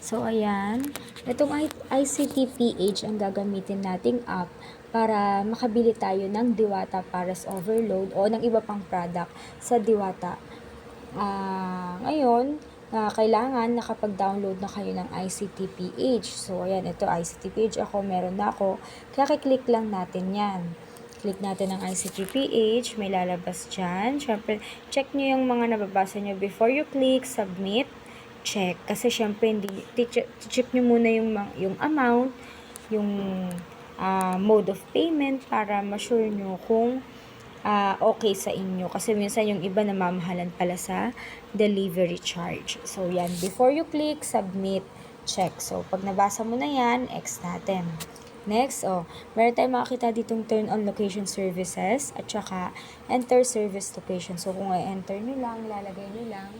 So, ayan. Itong ICT-PH ang gagamitin nating app para makabili tayo ng Diwata Paras Overload o ng iba pang product sa Diwata. Ngayon, kailangan nakapag-download na kayo ng ICT-PH. So, ayan, ito ICT-PH ako, meron na ako. Kaya click lang natin yan. Click natin ang ICT-PH, may lalabas dyan. Siyempre, check nyo yung mga nababasa nyo before you click submit. Check. Kasi syempre, check nyo muna yung amount, yung mode of payment para ma-sure nyo kung okay sa inyo. Kasi minsan yung iba namamahalan pala sa delivery charge. So, yan. Before you click, submit, check. So, pag nabasa mo na yan, X natin. Next, meron tayong makakita ditong turn on location services at saka enter service location. So, kung i-enter nyo lang, lalagay nyo lang.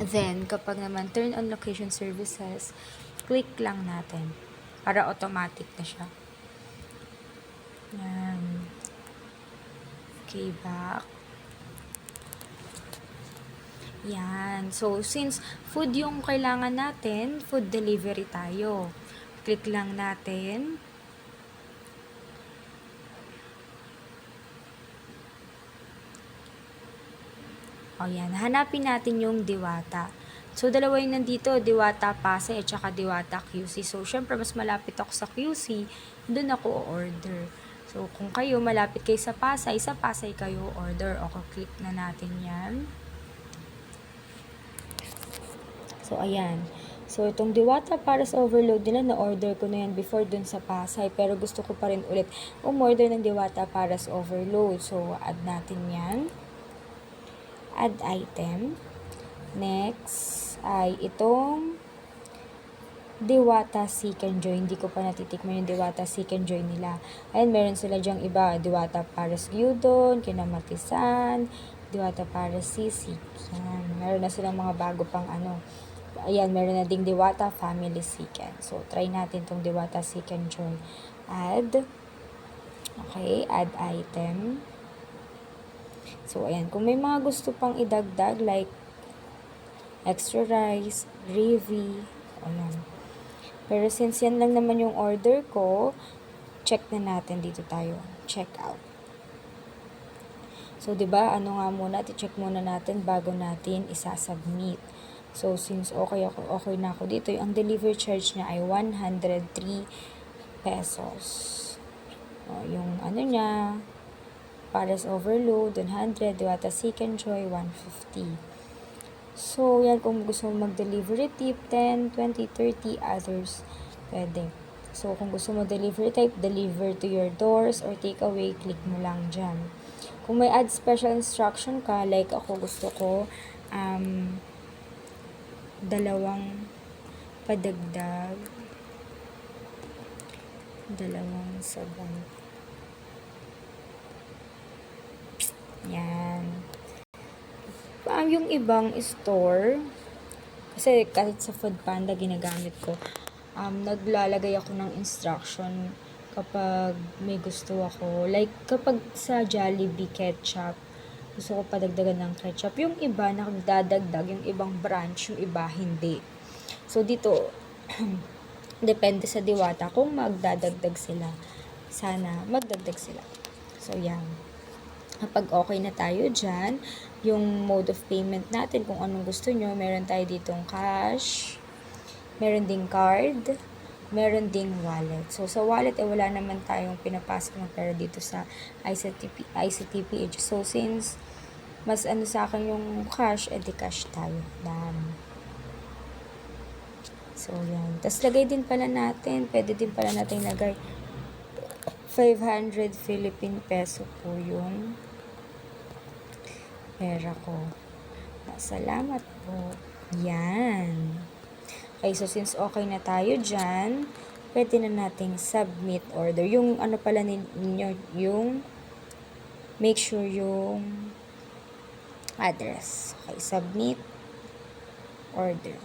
Then, kapag naman turn on location services, click lang natin para automatic na siya. Yan. Okay, back. Yan. So, since food yung kailangan natin, food delivery tayo. Click lang natin. O yan, hanapin natin yung Diwata. So, dalawa yung nandito, Diwata Pasay at saka Diwata QC. So, syempre, mas malapit ako sa QC, doon ako order. So, kung kayo, malapit kayo sa Pasay kayo order. O, click na natin yan. So, ayan. So, itong Diwata Paras Overload nila, na-order ko na yan before dun sa Pasay. Pero gusto ko pa rin ulit umorder ng Diwata Paras Overload. So, add natin yan. Add item. Next, ay itong Diwata Seek and Joy. Hindi ko pa natitikman yung Diwata Seek and Joy nila. Ayan, meron sila dyang iba. Diwata Paras Gyudon, Kinamatisan, Diwata Paras Sisig. Ayan, meron na silang mga bago pang ano. Ayan, meron na ding Diwata Family Chicken. So, try natin tong Diwata Chicken Joy. Add. Okay, add item. So, ayan. Kung may mga gusto pang idagdag, like extra rice, gravy, ayan. Pero since yan lang naman yung order ko, check na natin dito tayo. Check out. So, 'di ba? Ano nga muna, i-check muna natin bago natin isa-submit. So, since okay na ako dito, ang delivery charge niya ay 103 pesos. Yung ano niya, Paras Overload, 100, Diwata Seek and Joy, 150. So, yan, kung gusto mo mag-delivery tip, 10, 20, 30, others, pwede. So, kung gusto mo delivery type, deliver to your doors or take away, click mo lang dyan. Kung may add special instruction ka, like ako gusto ko, dalawang padagdag, dalawang sabay. Yan. Yung ibang store, kasi kahit sa Foodpanda ginagamit ko, naglalagay ako ng instruction kapag may gusto ako. Like, kapag sa Jollibee ketchup, gusto ko padagdagan ng ketchup. Yung iba, nagdadagdag, yung ibang branch, yung iba, hindi. So, dito, depende sa Diwata kung magdadagdag sila. Sana magdagdag sila. So, yan. Kapag okay na tayo dyan, yung mode of payment natin, kung anong gusto nyo, meron tayo ditong cash, meron ding card, meron ding wallet. So, sa wallet, wala naman tayong pinapasok ng pera dito sa ICT-PH. So, since mas ano sa akin yung cash, edi cash tayo. Dami. So, yan. Tapos, lagay din pala natin, pwede din pala natin lagay 500 Philippine peso po yung pera ko. Salamat po. Yan. Okay, so since okay na tayo dyan, pwede na nating submit order. Yung ano pala ninyo, yung make sure yung address. Okay, submit order.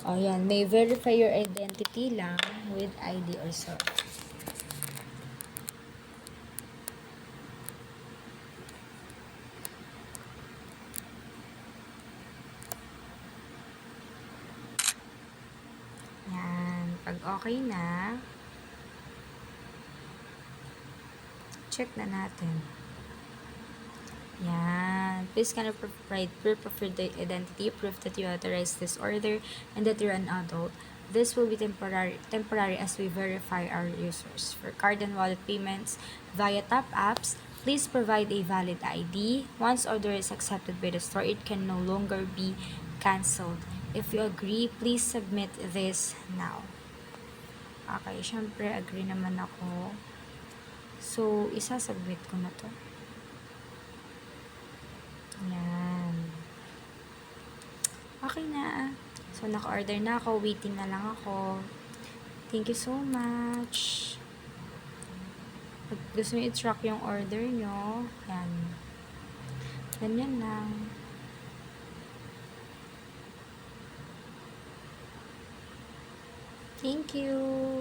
Ayan, may verify your identity lang with ID or so. Pag okay na, check na natin. Yan. Please kind of provide proof of your identity, proof that you authorized this order, and that you're an adult. This will be temporary as we verify our users. For card and wallet payments via Tap apps, please provide a valid ID. Once order is accepted by the store, it can no longer be canceled. If you agree, please submit this now. Okay, syempre agree naman ako. So, isasubmit ko na to. Yan. Okay na. So, naka-order na ako. Waiting na lang ako. Thank you so much. Pag gusto nyo i-track yung order nyo, yan. Ganyan lang. Thank you.